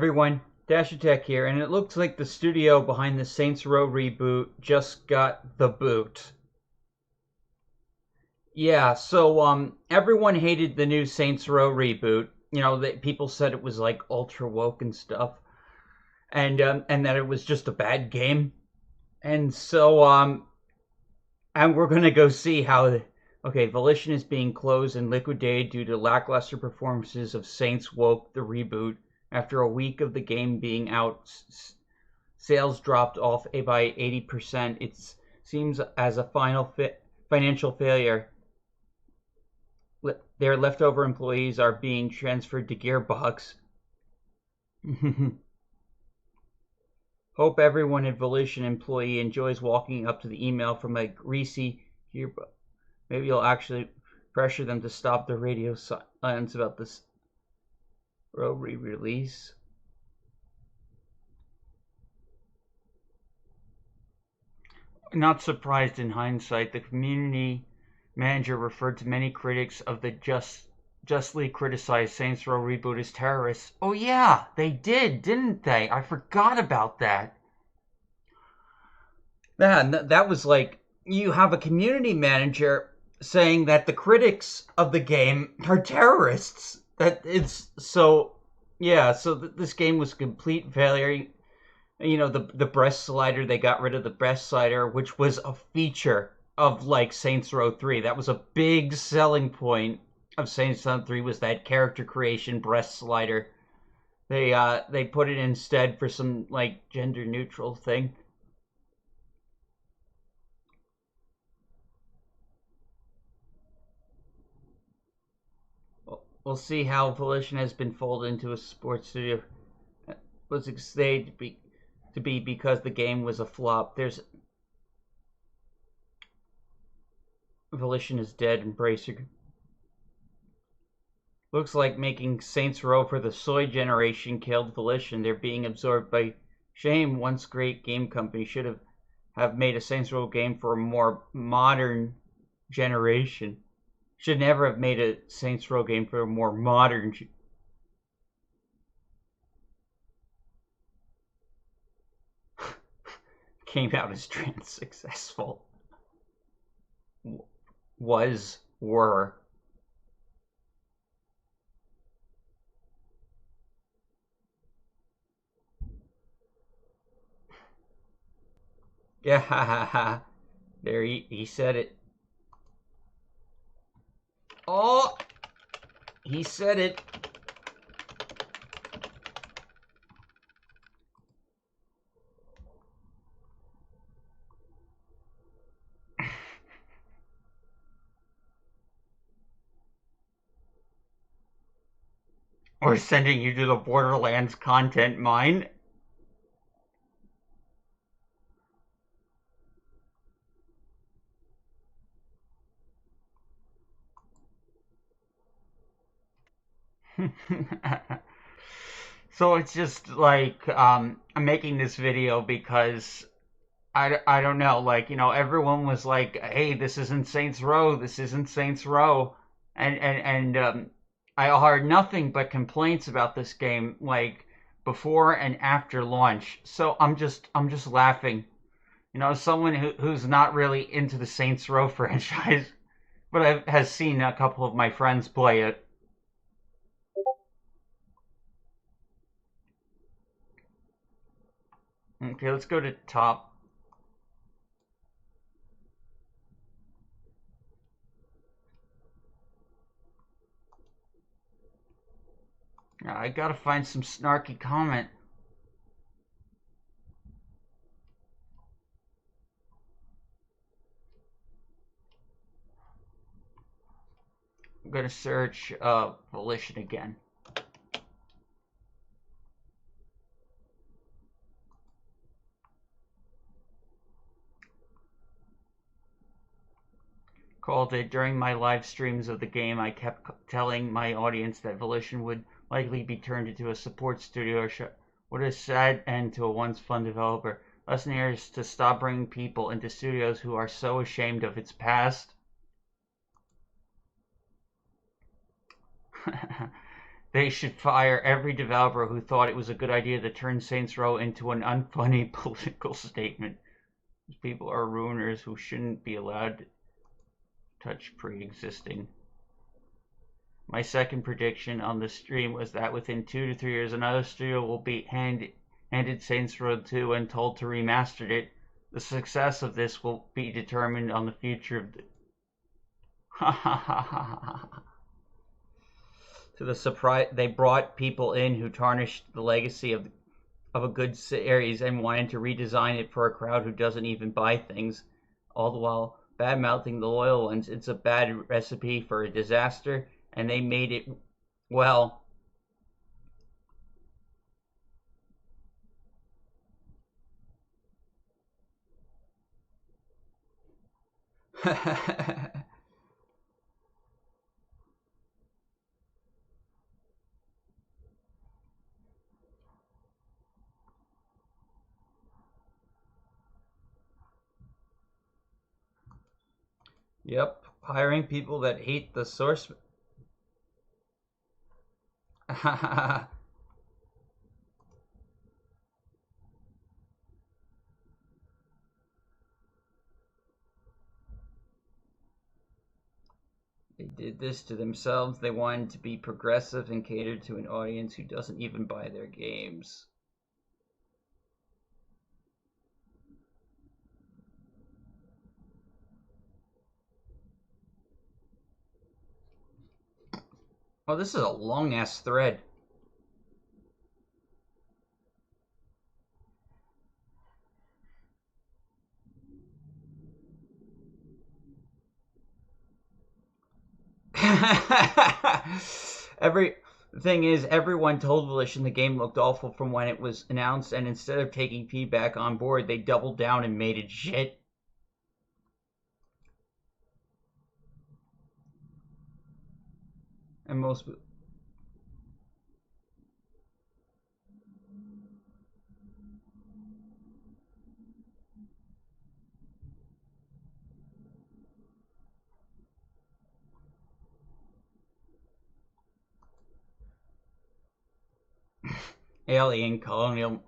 everyone, Dash Attack here, and it looks like the studio behind the Saints Row reboot just got the boot. Yeah, so everyone hated the new Saints Row reboot. People said it was like ultra woke and stuff, and that it was just a bad game. And we're gonna go see how. Okay, Volition is being closed and liquidated due to lackluster performances of Saints Woke, the reboot. After a week of the game being out, sales dropped off by 80%. It seems as a financial failure. Their leftover employees are being transferred to Gearbox. Hope everyone at Volition employee enjoys walking up to the email from a greasy Gearbox. Maybe you'll actually pressure them to stop the radio silence about this Row re-release. Not surprised in hindsight, the community manager referred to many critics of the justly criticized Saints Row reboot as terrorists. Oh yeah, they did, didn't they? I forgot about that. That was like, you have a community manager saying that the critics of the game are terrorists. This game was a complete failure. The breast slider, they got rid of the breast slider, which was a feature of like Saints Row 3. That was a big selling point of Saints Row 3, was that character creation breast slider. They put it instead for some like gender neutral thing. We'll see how Volition has been folded into a sports studio. It was explained to be because the game was a flop. Volition is dead. Embrace your. Looks like making Saints Row for the soy generation killed Volition. They're being absorbed by shame. Once great game company should have made a Saints Row game for a more modern generation. Should never have made a Saints Row game for a more modern. Came out as trans successful. Were. Yeah, there he said it. Oh, he said it. We're sending you to the Borderlands content mine. So it's just like, I'm making this video because I don't know, like, everyone was like, hey, this isn't Saints Row, this isn't Saints Row. And I heard nothing but complaints about this game, like, before and after launch. So I'm just laughing. Someone who's not really into the Saints Row franchise, but has seen a couple of my friends play it. Okay, let's go to top. I gotta find some snarky comment. I'm gonna search Volition again. Called it. During my live streams of the game, I kept telling my audience that Volition would likely be turned into a support studio. What a sad end to a once fun developer. Lesson here is to stop bringing people into studios who are so ashamed of its past. They should fire every developer who thought it was a good idea to turn Saints Row into an unfunny political statement. These people are ruiners who shouldn't be allowed to touch pre-existing. My second prediction on the stream was that within 2 to 3 years, another studio will be handed Saints Row 2 and told to remaster it. The success of this will be determined on the future of the... To the surprise, they brought people in who tarnished the legacy of a good series and wanted to redesign it for a crowd who doesn't even buy things, all the while bad-mouthing the loyal ones. It's a bad recipe for a disaster, and they made it well. Yep, hiring people that hate the source. They did this to themselves. They wanted to be progressive and cater to an audience who doesn't even buy their games. Oh, this is a long-ass thread. The thing is, everyone told Volition the game looked awful from when it was announced, and instead of taking feedback on board, they doubled down and made it shit. And most... Alien Colonial...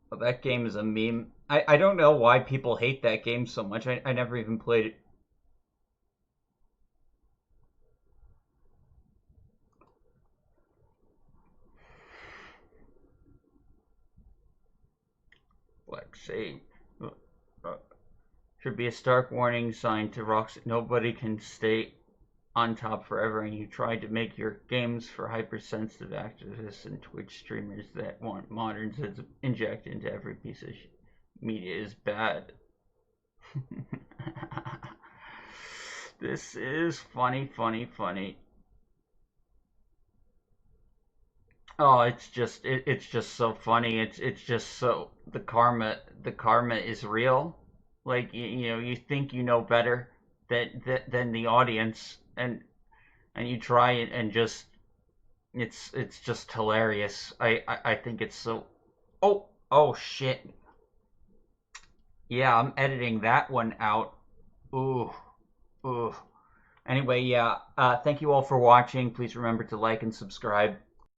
Well, that game is a meme. I don't know why people hate that game so much. I never even played it. Black Sage. Should be a stark warning sign to Rockstar. Nobody can stay on top forever, and you tried to make your games for hypersensitive activists and Twitch streamers that want moderns to inject into every piece of media is bad. This is funny. Oh, it's just so funny. It's just so the karma is real. Like you know, you think you know better than the audience, and you try it and just it's just hilarious. I think it's so. Oh shit. Yeah, I'm editing that one out. Ooh. Anyway, yeah. Thank you all for watching. Please remember to like and subscribe.